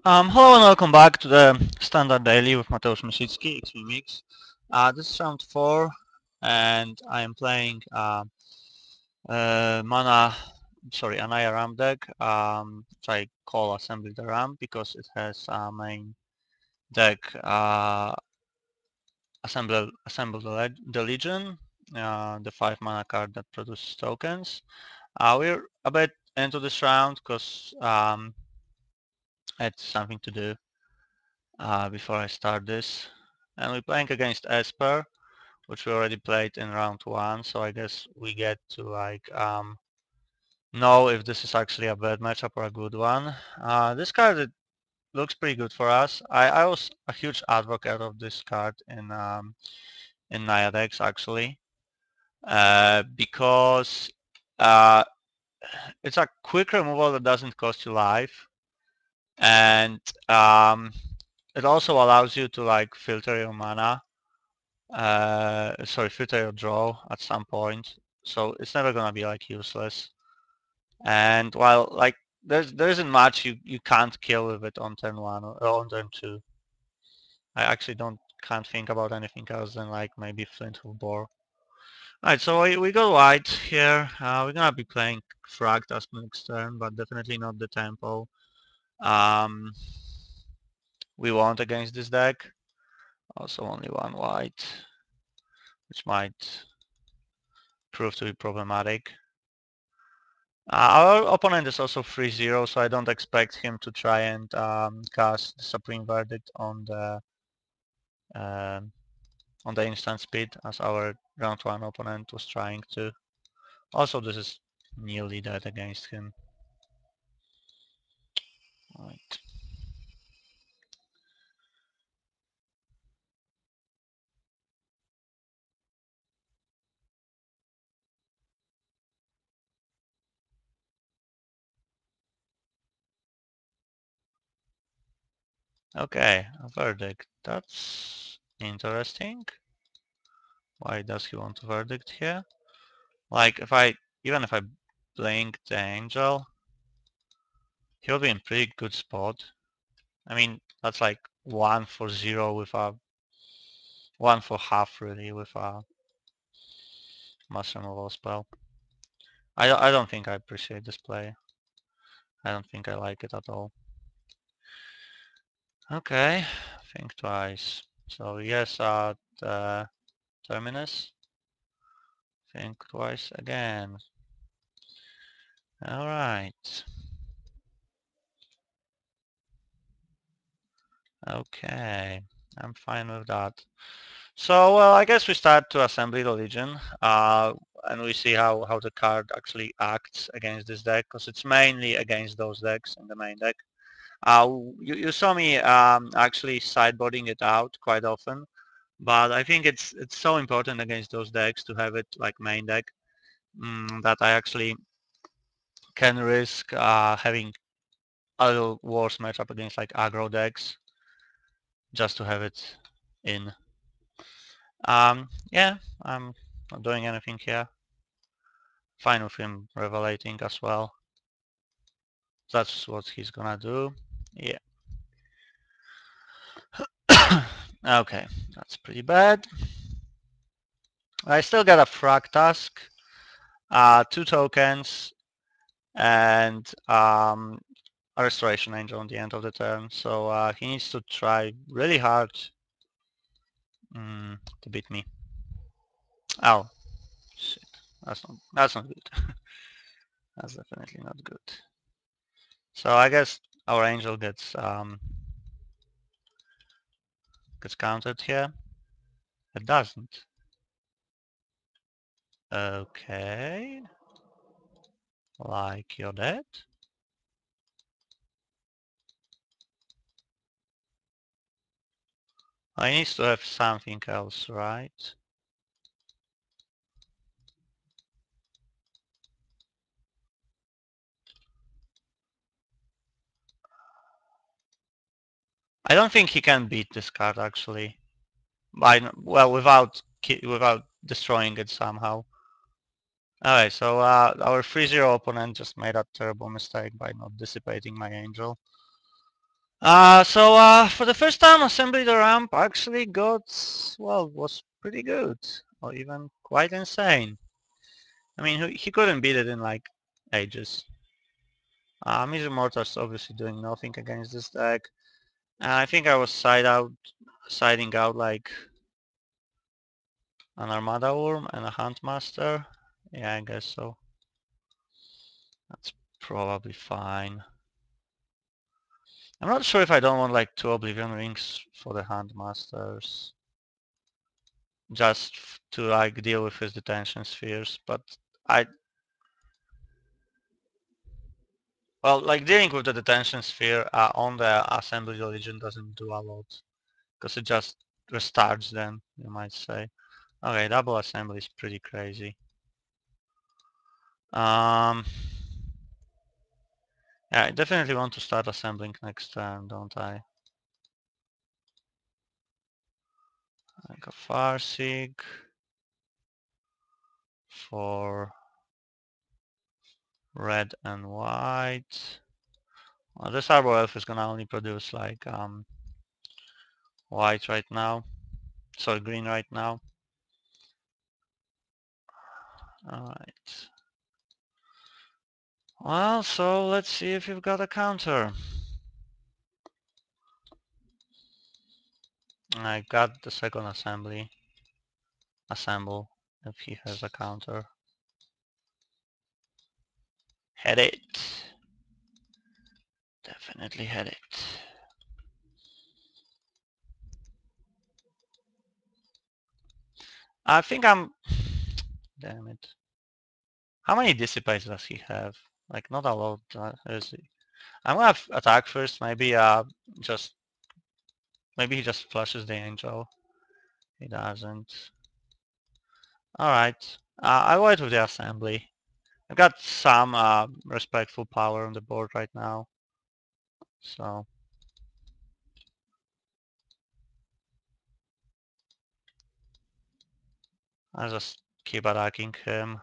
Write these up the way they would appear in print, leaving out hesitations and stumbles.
Hello and welcome back to the Standard Daily with Mateusz Myślicki, xMiMx. This is round 4 and I am playing Anaya RAM deck, which I call Assembly the RAM because it has main deck Assemble the Legion, the 5 mana card that produces tokens. We're a bit into this round because I had something to do before I start this. And we're playing against Esper, which we already played in round 1, so I guess we get to know if this is actually a bad matchup or a good one. This card, it looks pretty good for us. I was a huge advocate of this card in Naya decks actually, because uh, it's a quick removal that doesn't cost you life, and it also allows you to like filter your mana. Filter your draw at some point, so it's never gonna be like useless. And while like there isn't much you can't kill with it on turn 1 or on turn 2. I actually can't think about anything else than like maybe Flinthoof Boar. Alright, so we go white here. We're gonna be playing Fractas next turn, but definitely not the tempo we want against this deck. Also only one white, which might prove to be problematic. Our opponent is also 3-0, so I don't expect him to try and cast the Supreme Verdict um, on the instant speed as our round 1 opponent was trying to. Also, this is nearly dead against him. Right. Okay, a verdict. That's interesting. Why does he want a verdict here? Like, even if I blink the angel, he'll be in pretty good spot. I mean, that's like 1 for 0 with a 1 for half really with a mass removal spell. I don't think I appreciate this play. I don't think I like it at all. Okay, think twice. So yes, at terminus. Think twice again. All right. Okay, I'm fine with that. So, well, I guess we start to assemble the Legion, and we see how the card actually acts against this deck, because it's mainly against those decks in the main deck. You saw me actually sideboarding it out quite often, but I think it's so important against those decks to have it like main deck that I actually can risk having a little worse matchup against like aggro decks just to have it in. Yeah, I'm not doing anything here. Fine with him revelating as well. That's what he's gonna do. Yeah. Okay, that's pretty bad. I still got a frag task, 2 tokens, and a restoration angel on the end of the turn. So he needs to try really hard to beat me. Oh, shit. That's not good. That's definitely not good. So I guess our angel gets countered here. It doesn't. Okay. Like you're dead. I need to have something else, right? I don't think he can beat this card actually. Well, without destroying it somehow. Alright, so our 3-0 opponent just made a terrible mistake by not dissipating my angel. For the first time, assembly the ramp actually got, well, was pretty good, or even quite insane. I mean, he couldn't beat it in like ages. Mr. Mortar's obviously doing nothing against this deck. And I think I was siding out like an Armada Worm and a Huntmaster. Yeah, I guess so. That's probably fine. I'm not sure if I don't want like 2 Oblivion Rings for the Huntmasters. Just to like deal with his detention spheres, but I... Well, like dealing with the detention sphere on the Assembly Legion doesn't do a lot. Because it just restarts then, you might say. Okay, double assembly is pretty crazy. Um, yeah, I definitely want to start assembling next turn, don't I? Like a Farsig for red and white. Well, this Arbor Elf is gonna only produce like white right now. Sorry, green right now. Alright. Well, so let's see if you've got a counter. I got the second assembly. Assemble if he has a counter. Had it. Definitely had it. I think I'm... Damn it. How many dissipates does he have? Like not a lot, is he? I'm gonna attack first, just... Maybe he just flushes the angel. He doesn't. Alright. I'll wait with the assembly. I've got some respectful power on the board right now. So... I'll just keep attacking him.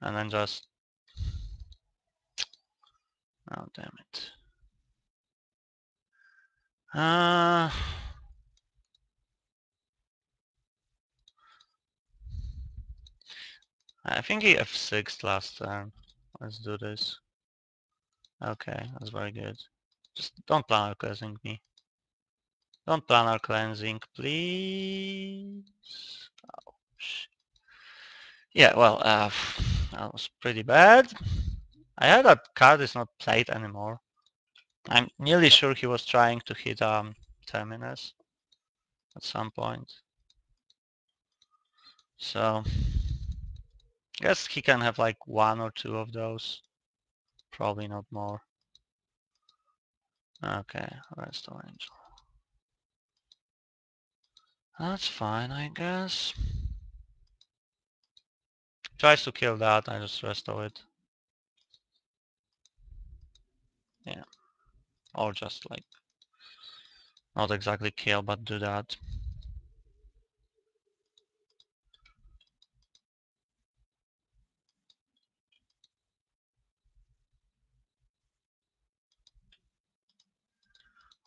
And then just... Oh, damn it. I think he F6 last turn. Let's do this. Okay, that's very good. Just don't planar cleansing me. Don't planar cleansing, please. Oh, yeah, well, that was pretty bad. I heard that card is not played anymore. I'm nearly sure he was trying to hit Terminus at some point. So, guess he can have like 1 or 2 of those. Probably not more. Okay, rest of angel. That's fine, I guess. Tries to kill that, I just restore it. Yeah. Or just like, not exactly kill, but do that.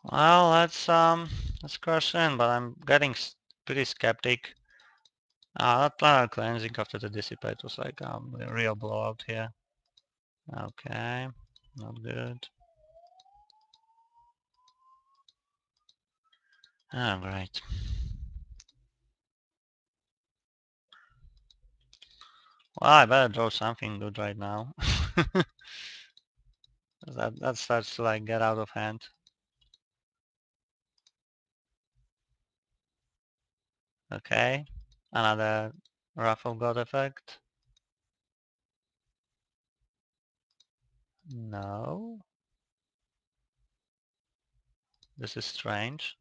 Well, let's crush in, but I'm getting pretty skeptic. That planar cleansing after the dissipate was like a real blowout here. Okay, not good. Oh, great. Well, I better draw something good right now. That starts to like get out of hand. Okay, another Raffle God effect. No, this is strange.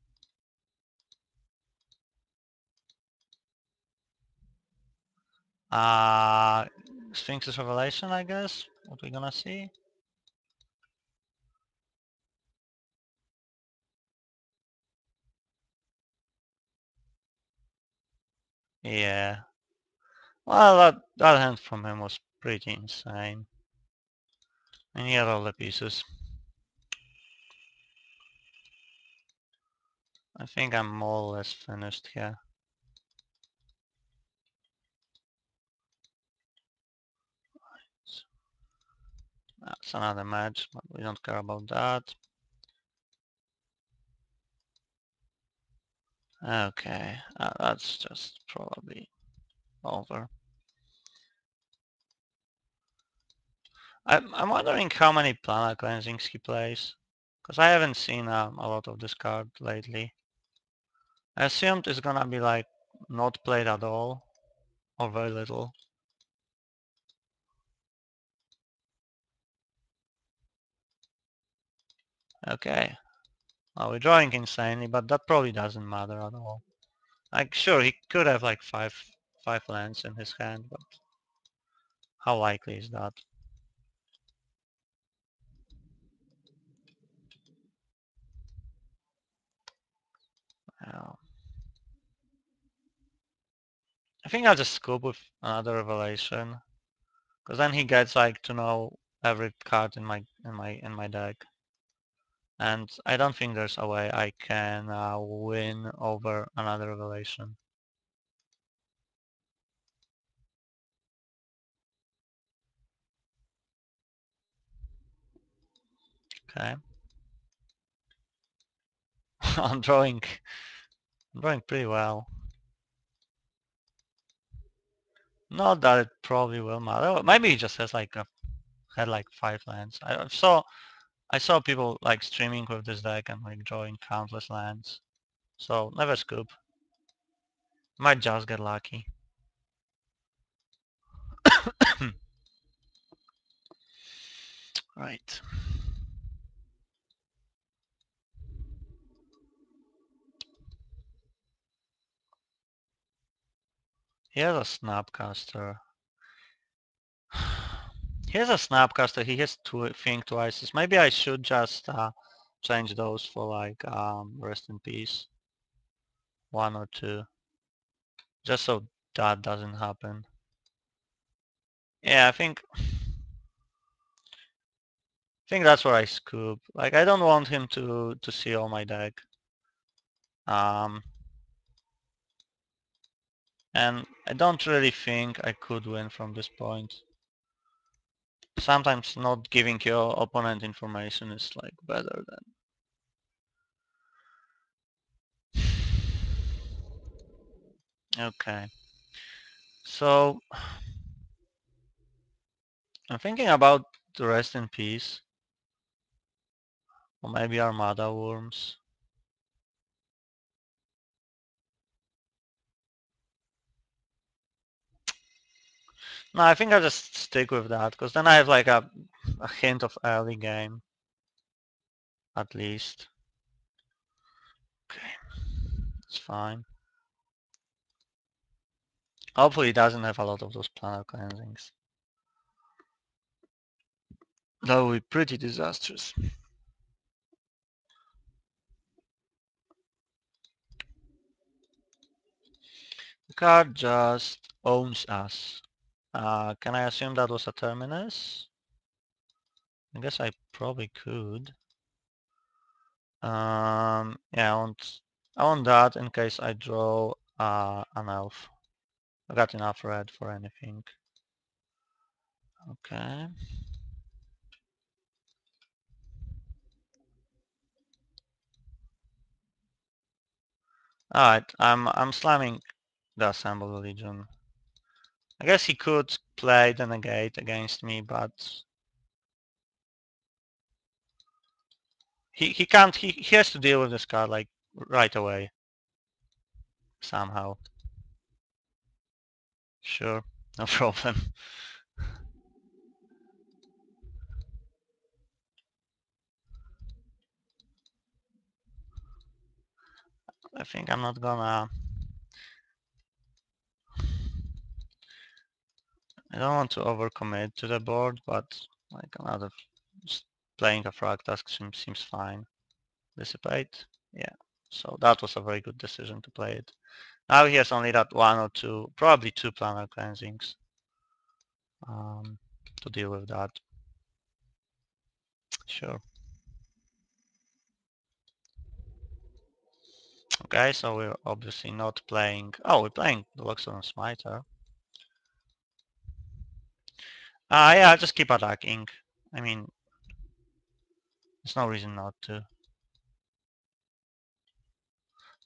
Uh, Sphinx's Revelation, I guess. What we're gonna see. Yeah. Well, that hand from him was pretty insane. And he had all the pieces. I think I'm more or less finished here. That's another match, but we don't care about that. Okay, that's just probably over. I'm wondering how many planar cleansings he plays, because I haven't seen a lot of this card lately. I assumed it's gonna be like not played at all, or very little. Okay, well, we're drawing insanely, but that probably doesn't matter at all. Like, sure, he could have like five lands in his hand, but how likely is that? Uh, I think I'll just scoop with another revelation, because then he gets like to know every card in my deck, and I don't think there's a way I can win over another revelation. Okay, I'm drawing pretty well. Not that it probably will matter. Maybe he just has like had like 5 lands. I saw people like streaming with this deck and like drawing countless lands. So never scoop. Might just get lucky. Right. He has a Snapcaster. He has a Snapcaster. He has two Think Twices. Maybe I should just change those for like Rest in Peace. 1 or 2. Just so that doesn't happen. Yeah, I think that's where I scoop. Like I don't want him to see all my deck. Um, and I don't really think I could win from this point. Sometimes not giving your opponent information is like better than. Okay. So I'm thinking about the Rest in Peace. Or maybe Armada Worms. No, I think I'll just stick with that, because then I have like a hint of early game. At least. Okay. It's fine. Hopefully it doesn't have a lot of those planar cleansings. That would be pretty disastrous. The card just owns us. Can I assume that was a terminus? I guess I probably could. Yeah, I want that in case I draw an elf. I got enough red for anything. Okay. Alright, I'm slamming the Assembled Legion. I guess he could play the negate against me, but he can't. He has to deal with this card like right away somehow. Sure, no problem. I think I'm not gonna. I don't want to overcommit to the board, but like another just playing a frag task seems fine. Dissipate, yeah. So that was a very good decision to play it. Now he has only that 1 or 2, probably 2 planar cleansings um, to deal with that. Sure. Okay, so we're obviously not playing. Oh, we're playing the Loxodon Smiter. Yeah, just keep attacking. I mean, there's no reason not to.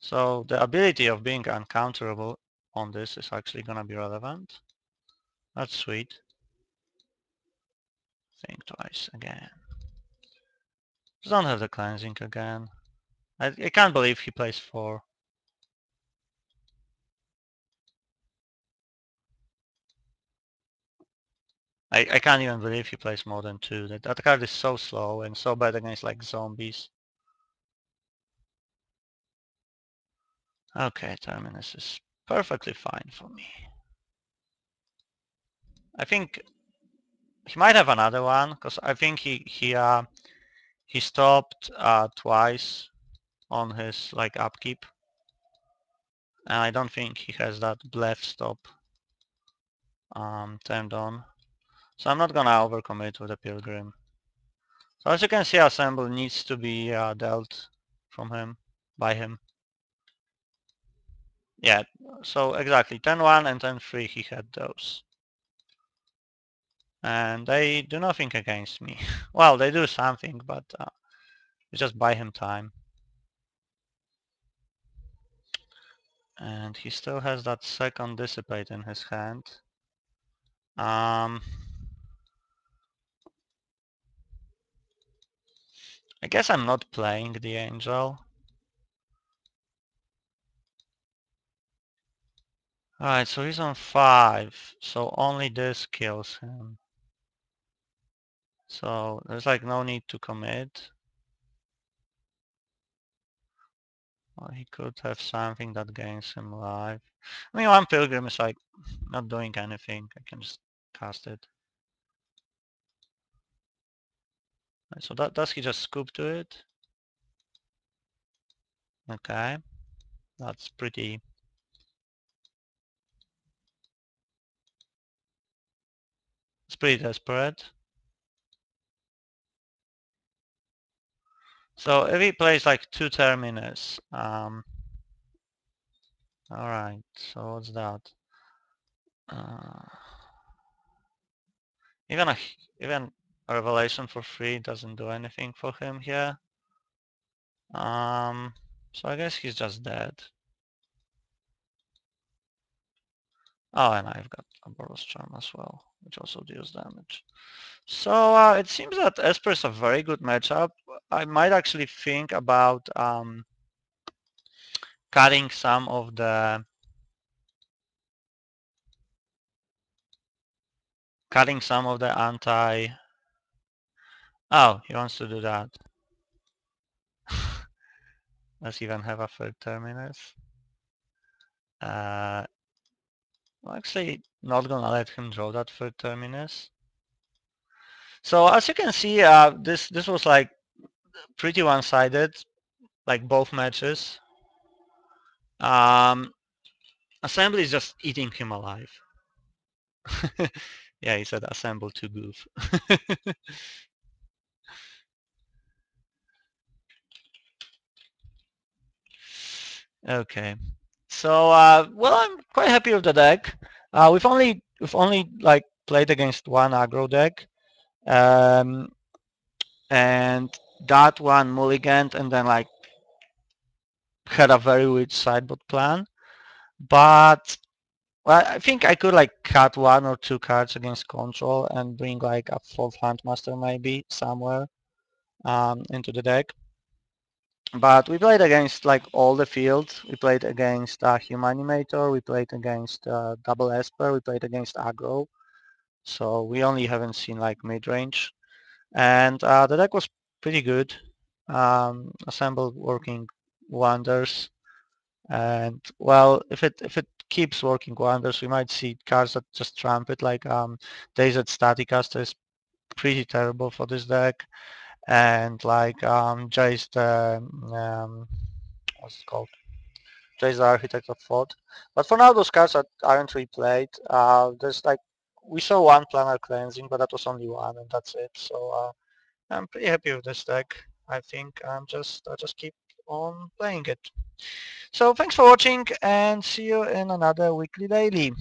So the ability of being uncounterable on this is actually gonna be relevant. That's sweet. Think twice again. Just don't have the cleansing again. I can't believe he plays 4. I can't even believe he plays more than 2. That card is so slow and so bad against like zombies. Okay, Terminus is perfectly fine for me. I think he might have another one because I think he stopped twice on his like upkeep, and I don't think he has that blef stop turned on. So I'm not gonna overcommit with the Pilgrim. So as you can see, Assemble needs to be dealt from him by him. Yeah, so exactly, turn 1 and turn 3 he had those. And they do nothing against me. Well, they do something, but you just buy him time. And he still has that second Dissipate in his hand. I guess I'm not playing the Angel. Alright, so he's on 5, so only this kills him. So there's like no need to commit. Well, he could have something that gains him life. I mean, one Pilgrim is like not doing anything. I can just cast it. Right, so does he just scoop to it? Okay, that's pretty. It's pretty desperate. So if he plays like 2 Terminus, all right. So what's that? Uh, even a even a Revelation for 3 doesn't do anything for him here. So I guess he's just dead. Oh, and I've got a Boros Charm as well, which also deals damage. So it seems that Esper is a very good matchup. I might actually think about cutting some of the anti. Oh, he wants to do that. Let's even have a third Terminus. I'm actually not gonna let him draw that third Terminus. So as you can see, this was like pretty one-sided, like both matches. Assembly is just eating him alive. Yeah, he said assemble to goof. Okay. So well, I'm quite happy with the deck. We've only like played against one aggro deck, and that one mulliganed and then like had a very weird sideboard plan. But well, I think I could like cut 1 or 2 cards against control and bring like a 4th Huntmaster maybe somewhere into the deck. But we played against like all the fields. We played against Humanimator, we played against Double Esper, we played against aggro. So we only haven't seen like mid-range. And the deck was pretty good. Assembled working wonders. And well, if it keeps working wonders, we might see cards that just trump it. Like Dazed Staticaster is pretty terrible for this deck, and like Jace the what's it called? Jace the Architect of Thought. But for now, those cards aren't replayed. There's like we saw one planar cleansing, but that was only one, and that's it. So I'm pretty happy with this deck. I think just keep on playing it. So thanks for watching and see you in another weekly daily.